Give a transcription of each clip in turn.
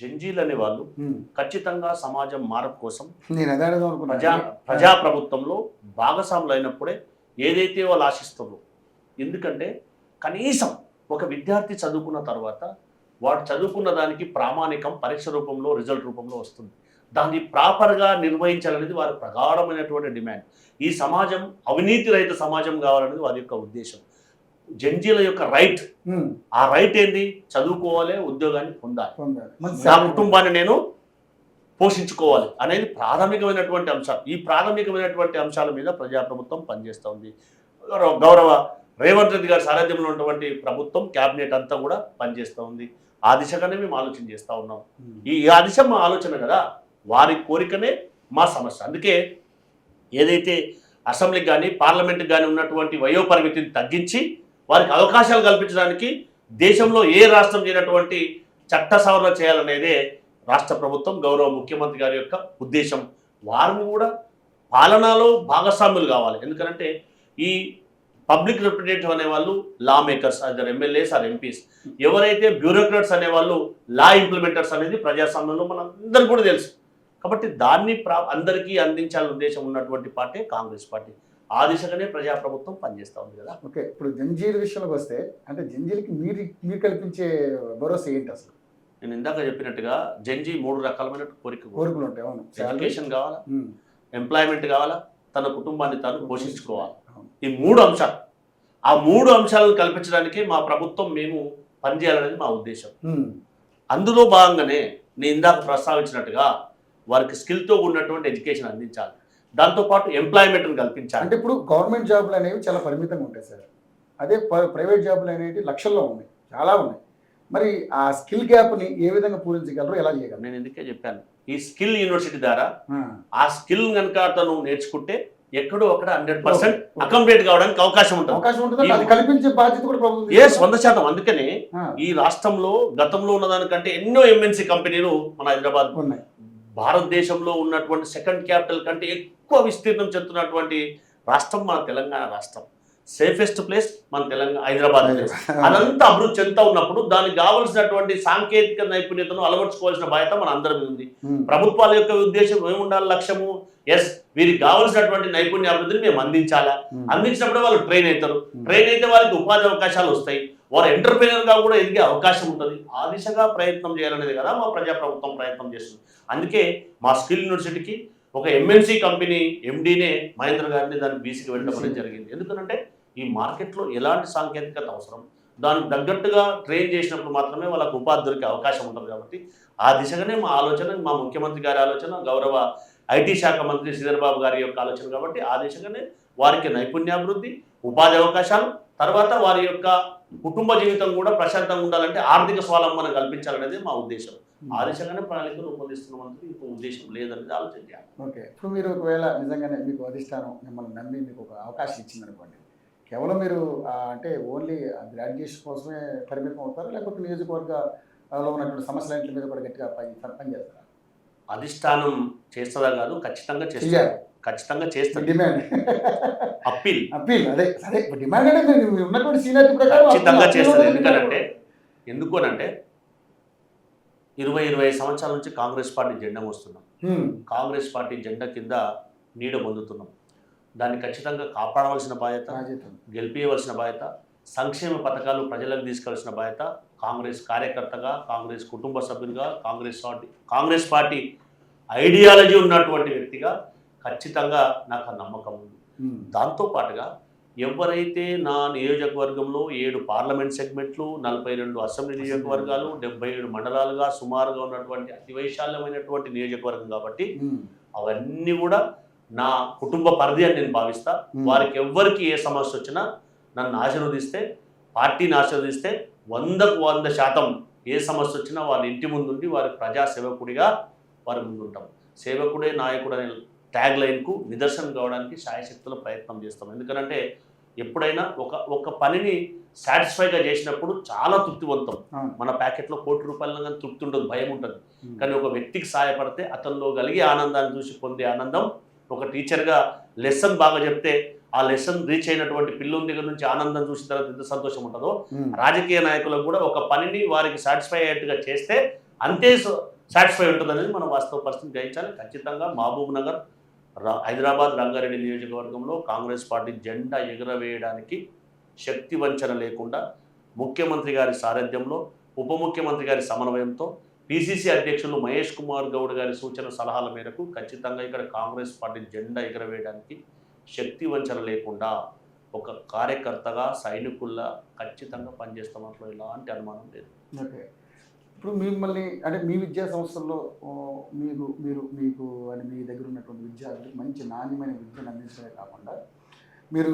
జంజీలు అనే వాళ్ళు ఖచ్చితంగా సమాజం మార్పు కోసం నేను అదే అడుగుదాం అనుకున్నా. ప్రజాప్రభుత్వంలో భాగస్వాములు అయినప్పుడే ఏదైతే వాళ్ళు ఆశిస్తారో. ఎందుకంటే కనీసం ఒక విద్యార్థి చదువుకున్న తర్వాత వాడు చదువుకున్న దానికి ప్రామాణికం పరీక్ష రూపంలో రిజల్ట్ రూపంలో వస్తుంది. దాన్ని ప్రాపర్గా నిర్వహించాలనేది వారి ప్రగాఢమైనటువంటి డిమాండ్. ఈ సమాజం అవినీతి రహిత సమాజం కావాలనేది వారి యొక్క ఉద్దేశం. జంజీల యొక్క రైట్, ఆ రైట్ ఏంది? చదువుకోవాలి, ఉద్యోగాన్ని పొందాలి, నా కుటుంబాన్ని నేను పోషించుకోవాలి అనేది ప్రాథమికమైనటువంటి అంశాలు. ఈ ప్రాథమికమైనటువంటి అంశాల మీద ప్రజాప్రభుత్వం పనిచేస్తూ ఉంది. గౌరవ రేవంత్ రెడ్డి గారి సారథ్యంలో ఉన్నటువంటి ప్రభుత్వం క్యాబినెట్ అంతా కూడా పనిచేస్తూ ఉంది. ఆ దిశగానే మేము ఆలోచన చేస్తూ ఉన్నాం. ఆ దిశ మా ఆలోచన కదా, వారి కోరికనే మా సమస్య. అందుకే ఏదైతే అసెంబ్లీకి కానీ పార్లమెంట్కి కానీ ఉన్నటువంటి వయోపరిమితిని తగ్గించి వారికి అవకాశాలు కల్పించడానికి దేశంలో ఏ రాష్ట్రం చేయనటువంటి చట్ట సవరణ చేయాలనేదే రాష్ట్ర ప్రభుత్వం గౌరవ ముఖ్యమంత్రి గారి యొక్క ఉద్దేశం. వారిని కూడా పాలనలో భాగస్వాములు కావాలి. ఎందుకంటే ఈ పబ్లిక్ రిప్రజెంటేటివ్ అనేవాళ్ళు law makers, other MLAs or MPs. ఎవరైతే బ్యూరోక్రాట్స్ అనేవాళ్ళు లా ఇంప్లిమెంటర్స్ అనేది ప్రజాస్వామ్యంలో మనందరికీ కూడా తెలుసు. కాబట్టి దాన్ని అందరికీ అందించాలనే ఉద్దేశం ఉన్నటువంటి పార్టీ కాంగ్రెస్ పార్టీ. ఆ దిశగానే ప్రజాప్రభుత్వం పనిచేస్తూ ఉంది కదా. ఓకే, ఇప్పుడు జంజీల విషయంలోకి వస్తే అంటే జంజీలకి మీరు కల్పించే భరోసా ఏంటి అసలు? నేను ఇందాక చెప్పినట్టుగా జంజీ 3 రకాలమైన కోరికలు ఉంటాయి. అవును, ఎడ్యుకేషన్ కావాలా, ఎంప్లాయ్మెంట్ కావాలా, తన కుటుంబాన్ని తాను పోషించుకోవాలి. ఈ 3 అంశాలు, ఆ 3 అంశాలను కల్పించడానికి మా ప్రభుత్వం మేము పనిచేయాలనేది మా ఉద్దేశం. అందులో భాగంగానే నేను ఇందాక ప్రస్తావించినట్టుగా వారికి స్కిల్తో ఉన్నటువంటి ఎడ్యుకేషన్ అందించాలి, దాంతోపాటు ఎంప్లాయ్మెంట్ని కల్పించాలి. అంటే ఇప్పుడు గవర్నమెంట్ జాబులు అనేవి చాలా పరిమితంగా ఉంటాయి సార్, అదే ప్రైవేట్ జాబులు అనేవి లక్షల్లో ఉన్నాయి, చాలా ఉన్నాయి. మరి ఆ స్కిల్ గ్యాప్ని ఏ విధంగా పూరించగలరు, ఎలా చేయగలరు? నేను ఎందుకే చెప్పాను, ఈ స్కిల్ యూనివర్సిటీ ద్వారా ఆ స్కిల్ కనుక తను నేర్చుకుంటే ఎక్కడో అక్కడ 100% అకామిడేట్ కావడానికి అవకాశం ఉంటుంది. కల్పించే బాధ్యత కూడా ప్రభుత్వం 100%. అందుకనే ఈ రాష్ట్రంలో గతంలో ఉన్నదానికంటే ఎన్నో ఎంఎన్సీ కంపెనీలు మన హైదరాబాద్ ఉన్నాయి. భారతదేశంలో ఉన్నటువంటి సెకండ్ క్యాపిటల్ కంటే ఎక్కువ విస్తీర్ణం చెందుతున్నటువంటి రాష్ట్రం మన తెలంగాణ రాష్ట్రం. సేఫెస్ట్ ప్లేస్ మన తెలంగాణ హైదరాబాద్. అదంతా అభివృద్ధి చెందుతూ ఉన్నప్పుడు దానికి కావలసినటువంటి సాంకేతిక నైపుణ్యతను అలవర్చుకోవాల్సిన బాధ్యత మన అందరి మీద ఉంది. ప్రభుత్వాల యొక్క ఉద్దేశం ఏముండాలి, లక్ష్యము, వీరికి కావలసినటువంటి నైపుణ్య అభివృద్ధిని మేము అందించాలా. అందించినప్పుడు వాళ్ళు ట్రైన్ అవుతారు, ట్రైన్ అయితే వాళ్ళకి ఉపాధి అవకాశాలు వస్తాయి, వారు ఎంటర్ప్రెన్యూర్ గా కూడా ఎదిగే అవకాశం ఉంటుంది. ఆ దిశగా ప్రయత్నం చేయాలనేది కదా మా ప్రజాప్రభుత్వం ప్రయత్నం చేస్తుంది. అందుకే మా స్కిల్ యూనివర్సిటీకి ఒక ఎంఎన్సీ కంపెనీ ఎండీనే మహేంద్ర గారిని దాన్ని బీసీకి వెళ్ళడం అనేది జరిగింది. ఎందుకంటే ఈ మార్కెట్లో ఎలాంటి సాంకేతికత అవసరం, దానికి తగ్గట్టుగా ట్రైన్ చేసినప్పుడు మాత్రమే వాళ్ళకు ఉపాధి దొరికే అవకాశం ఉంటుంది. కాబట్టి ఆ దిశగానే మా ఆలోచన, మా ముఖ్యమంత్రి గారి ఆలోచన, గౌరవ ఐటీ శాఖ మంత్రి శ్రీధర్ బాబు గారి యొక్క ఆలోచన. కాబట్టి ఆ దిశగానే వారికి నైపుణ్యాభివృద్ధి, ఉపాధి అవకాశాలు, తర్వాత వారి యొక్క కుటుంబ జీవితం కూడా ప్రశాంతంగా ఉండాలంటే ఆర్థిక స్వావలంబన కల్పించాలనేది మా ఉద్దేశం. ఆ దిశగానే ప్రణాళికలు రూపొందిస్తున్నామంటే ఇంకో ఉద్దేశం లేదనేది ఆలోచన చేయాలి. ఓకే, ఇప్పుడు మీరు ఒకవేళ నిజంగానే మీకు అధిష్టానం మిమ్మల్ని నమ్మి మీకు ఒక అవకాశం ఇచ్చిందనుకోండి, కేవలం మీరు అంటే ఓన్లీ గ్రాడ్యుయేషన్ కోసమే పరిమితం అవుతారా, లేకపోతే నియోజకవర్గంలో ఉన్నటువంటి సమస్యల మీద కూడా గట్టిగా పనిచేస్తారా? అధిష్టానం చేస్తుందా కాదు, ఖచ్చితంగా చేస్తారు, ఖచ్చితంగా చేస్తారు. డిమాండ్ అప్పీల్ అదే సరే, డిమాండ్ అంటే ఉన్నటువంటి సీనియారిటీ ప్రకారం ఖచ్చితంగా చేస్తారు. ఎందుకనంటే 20-25 సంవత్సరాల నుంచి కాంగ్రెస్ పార్టీ జెండా మోస్తున్నాం. కాంగ్రెస్ పార్టీ జెండా కింద నీడ పొందుతున్నాం. దాన్ని ఖచ్చితంగా కాపాడవలసిన బాధ్యత, గెలిపించవలసిన బాధ్యత, సంక్షేమ పథకాలు ప్రజలకు తీసుకెళ్లాల్సిన బాధ్యత కాంగ్రెస్ కార్యకర్తగా, కాంగ్రెస్ కుటుంబ సభ్యులుగా, కాంగ్రెస్ పార్టీ ఐడియాలజీ ఉన్నటువంటి వ్యక్తిగా ఖచ్చితంగా నాకు ఆ నమ్మకం ఉంది. దాంతోపాటుగా ఎవరైతే నా నియోజకవర్గంలో 7 పార్లమెంట్ సెగ్మెంట్లు, 42 అసెంబ్లీ నియోజకవర్గాలు, 77 మండలాలుగా సుమారుగా ఉన్నటువంటి అతి వైశాల్యమైనటువంటి నియోజకవర్గం కాబట్టి అవన్నీ కూడా నా కుటుంబ పరిధి అని నేను భావిస్తా. వారికి ఎవ్వరికి ఏ సమస్య వచ్చినా నన్ను ఆశీర్వదిస్తే, పార్టీని ఆశీర్వదిస్తే 100% ఏ సమస్య వచ్చినా వాళ్ళ ఇంటి ముందుండి వారి ప్రజాసేవకుడిగా వారి ముందుంటాం. సేవకుడే నాయకుడు అనే ట్యాగ్ లైన్కు నిదర్శనం కావడానికి శాయశక్తుల ప్రయత్నం చేస్తాం. ఎందుకంటే ఎప్పుడైనా ఒక పనిని సాటిస్ఫైగా చేసినప్పుడు చాలా తృప్తివంతం. మన ప్యాకెట్లో ₹1 కోటి కానీ తృప్తి ఉండదు, భయం ఉంటుంది. కానీ ఒక వ్యక్తికి సహాయపడితే అతనిలో కలిగే ఆనందాన్ని చూసి పొందే ఆనందం, ఒక టీచర్గా లెసన్ బాగా చెప్తే ఆ లెసన్ రీచ్ అయినటువంటి పిల్లల దగ్గర నుంచి ఆనందం చూసిన తర్వాత ఎంత సంతోషం ఉంటుందో, రాజకీయ నాయకులకు కూడా ఒక పనిని వారికి సాటిస్ఫై అయ్యేట్టుగా చేస్తే అంతే సాటిస్ఫై ఉంటుందనేది మనం వాస్తవ పరిస్థితి గ్రహించాలి. ఖచ్చితంగా మహబూబ్ నగర్, హైదరాబాద్, రంగారెడ్డి నియోజకవర్గంలో కాంగ్రెస్ పార్టీ జెండా ఎగురవేయడానికి శక్తి వంచన లేకుండా ముఖ్యమంత్రి గారి సారథ్యంలో, ఉప ముఖ్యమంత్రి గారి సమన్వయంతో, పిసిసి అధ్యక్షులు మహేష్ కుమార్ గౌడ్ గారి సూచన సలహాల మేరకు ఖచ్చితంగా ఇక్కడ కాంగ్రెస్ పార్టీ జెండా ఎగురవేయడానికి శక్తి వంచన లేకుండా ఒక కార్యకర్తగా, సైనికుల్లా ఖచ్చితంగా పనిచేస్తాం. అట్లా ఎలాంటి అనుమానం లేదు. ఓకే. ఇప్పుడు మిమ్మల్ని అంటే మీ విద్యా సంస్థల్లో మీకు అని మీ దగ్గర ఉన్నటువంటి విద్యార్థులకు మంచి నాణ్యమైన విద్యను అందించడమే కాకుండా మీరు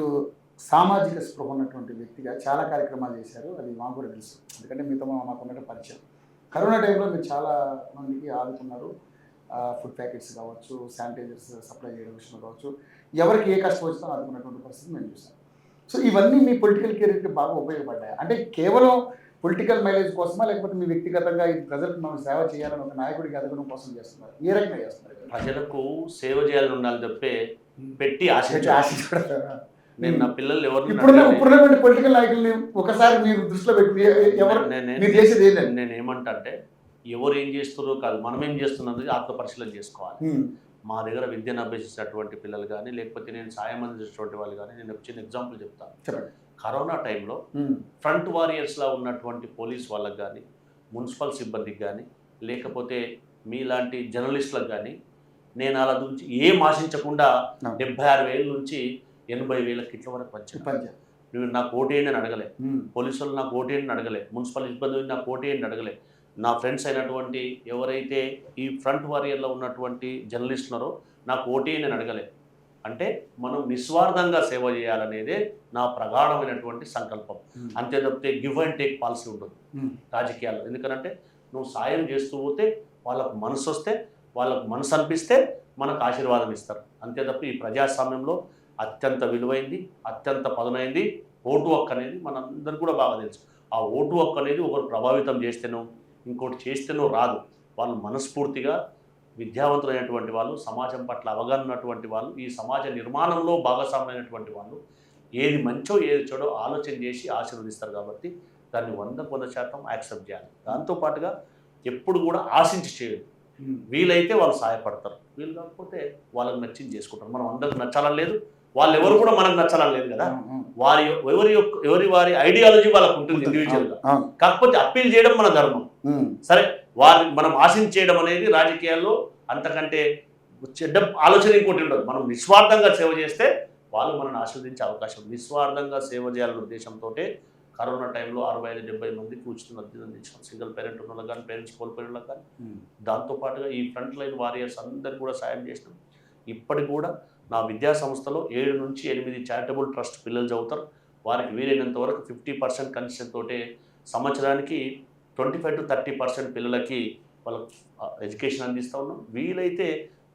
సామాజిక స్పృహ ఉన్నటువంటి వ్యక్తిగా చాలా కార్యక్రమాలు చేశారు. అది మాకు కూడా తెలుసు. ఎందుకంటే మీతో మాకు ఉన్నట్టు పరిచయం. కరోనా టైంలో మీరు చాలా మందికి ఆదుకున్నారు. ఫుడ్ ప్యాకెట్స్ కావచ్చు, శానిటైజర్స్ సప్లై చేయడం విషయంలో కావచ్చు, ఎవరికి ఏ కష్టం వచ్చినా ఆదుకున్నటువంటి పరిస్థితి మేము చూసాం. సో ఇవన్నీ మీ పొలిటికల్ కెరీర్కి బాగా ఉపయోగపడ్డాయి. అంటే కేవలం పొలిటికల్ మైలేజ్ కోసమా, లేకపోతే మీ వ్యక్తిగతంగా ఈ ప్రజలకు మనం సేవ చేయాలని ఒక నాయకుడికి ఎదగడం కోసం చేస్తున్నారు? ఏ రకంగా చేస్తున్నారు? ప్రజలకు సేవ చేయాలని ఉండాలి తప్పే పెట్టి నేను నా పిల్లలు ఇప్పుడున్నటువంటి పొలిటికల్ నాయకుల్ని ఒకసారి మీరు దృష్టిలో పెట్టి ఎవరు మీరు చేసేది ఏంటంటే, నేను ఏమంటే ఎవరు ఏం చేస్తున్నారో కాదు, మనం ఏం చేస్తున్నది ఆత్మ పరిశీలన చేసుకోవాలి. మా దగ్గర విద్యను అభ్యసించినటువంటి పిల్లలు కానీ, లేకపోతే నేను సాయం అందించినటువంటి వాళ్ళు కానీ, నేను ఒక చిన్న ఎగ్జాంపుల్ చెప్తాను. చెప్పండి. కరోనా టైంలో ఫ్రంట్ వారియర్స్లా ఉన్నటువంటి పోలీస్ వాళ్ళకి కానీ, మున్సిపల్ సిబ్బందికి కానీ, లేకపోతే మీలాంటి జర్నలిస్టులకు కానీ నేను అలా నుంచి ఏం ఆశించకుండా 76,000 నుంచి 80,000 కిట్ల వరకు వచ్చాను. నువ్వు నాకు ఓటేయండి అని అడగలే, పోలీసులు నాకు ఓటేయండి అని అడగలే, మున్సిపల్ సిబ్బంది నాకు ఓటేయండి అడగలే. నా ఫ్రెండ్స్ అయినటువంటి ఎవరైతే ఈ ఫ్రంట్ వారియర్లో ఉన్నటువంటి జర్నలిస్టున్నారో నాకు ఓటేయండి అని అడగలే. అంటే మనం నిస్వార్థంగా సేవ చేయాలనేదే నా ప్రగాఢమైనటువంటి సంకల్పం. అంతే తప్పితే గివ్ అండ్ టేక్ పాలసీ ఉండదు రాజకీయాల్లో. ఎందుకంటే నువ్వు సాయం చేస్తూ పోతే వాళ్ళకు మనసు వస్తే, వాళ్ళకు మనసు అనిపిస్తే మనకు ఆశీర్వాదం ఇస్తారు. అంతే తప్ప ఈ ప్రజాస్వామ్యంలో అత్యంత విలువైంది, అత్యంత పదునైంది ఓటు హక్కు అనేది మనందరికీ కూడా బాగా తెలుసు. ఆ ఓటు హక్కు అనేది ఒకరు ప్రభావితం చేస్తేనో ఇంకోటి చేస్తేనో రాదు. వాళ్ళు మనస్ఫూర్తిగా విద్యావంతులైనటువంటి వాళ్ళు, సమాజం పట్ల అవగాహన ఉన్నటువంటి వాళ్ళు, ఈ సమాజ నిర్మాణంలో భాగస్వామ్యమైనటువంటి వాళ్ళు ఏది మంచో ఏది చెడో ఆలోచన చేసి ఆశీర్వదిస్తారు. కాబట్టి దాన్ని 100% యాక్సెప్ట్ చేయాలి. దాంతోపాటుగా ఎప్పుడు కూడా ఆశించి చేయదు. వీలైతే వాళ్ళు సహాయపడతారు, వీలు కాకపోతే వాళ్ళకి నచ్చింది చేసుకుంటారు. మనం అందరికి నచ్చాలని లేదు, వాళ్ళు ఎవరు కూడా మనకు నచ్చాలని లేదు కదా. వారి ఐడియాలజీ వాళ్ళకు ఉంటుంది ఇండివిజువల్గా. కాకపోతే అప్పీల్ చేయడం మన ధర్మం. సరే, వారిని మనం ఆశించేయడం అనేది రాజకీయాల్లో అంతకంటే చెడ్డ ఆలోచన ఇంకోటి ఉండదు. మనం నిస్వార్థంగా సేవ చేస్తే వాళ్ళు మనల్ని ఆశీర్వదించే అవకాశం. నిస్వార్థంగా సేవ చేయాలనే ఉద్దేశంతో కరోనా టైంలో 65-70 మందికి ఉచిత మద్యం అందించాం. సింగిల్ పేరెంట్ ఉన్న వాళ్ళకి కానీ, పేరెంట్స్ కోల్పోయిన వాళ్ళకి కానీ. దాంతోపాటుగా ఈ ఫ్రంట్ లైన్ వారియర్స్ అందరికీ కూడా సాయం చేసినాం. ఇప్పటికి కూడా నా విద్యా సంస్థలో 7 నుంచి 8 చారిటబుల్ ట్రస్ట్ పిల్లలు చదువుతారు. వారికి వీలైనంత వరకు 50% కన్సెషన్ తోటే సంవత్సరానికి 25 to 30% పిల్లలకి వాళ్ళ ఎడ్యుకేషన్ అందిస్తూ ఉన్నాం. వీలైతే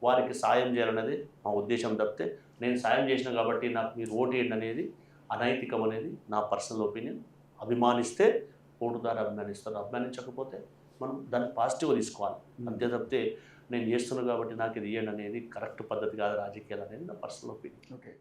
వారికి సాయం చేయాలనేది మా ఉద్దేశం తప్పితే నేను సాయం చేసిన కాబట్టి నాకు మీరు ఓటేయండి అనేది అనైతికం అనేది నా పర్సనల్ ఒపీనియన్. అభిమానిస్తే ఓటుదారు అభిమానిస్తారు, అభిమానించకపోతే మనం దాన్ని పాజిటివ్గా తీసుకోవాలి. అంతే తప్పితే నేను చేస్తున్నాను కాబట్టి నాకు ఇది ఇవ్వండి అనేది కరెక్ట్ పద్ధతి కాదు రాజకీయాలు అనేది నా పర్సనల్ ఒపీనియన్. ఓకే.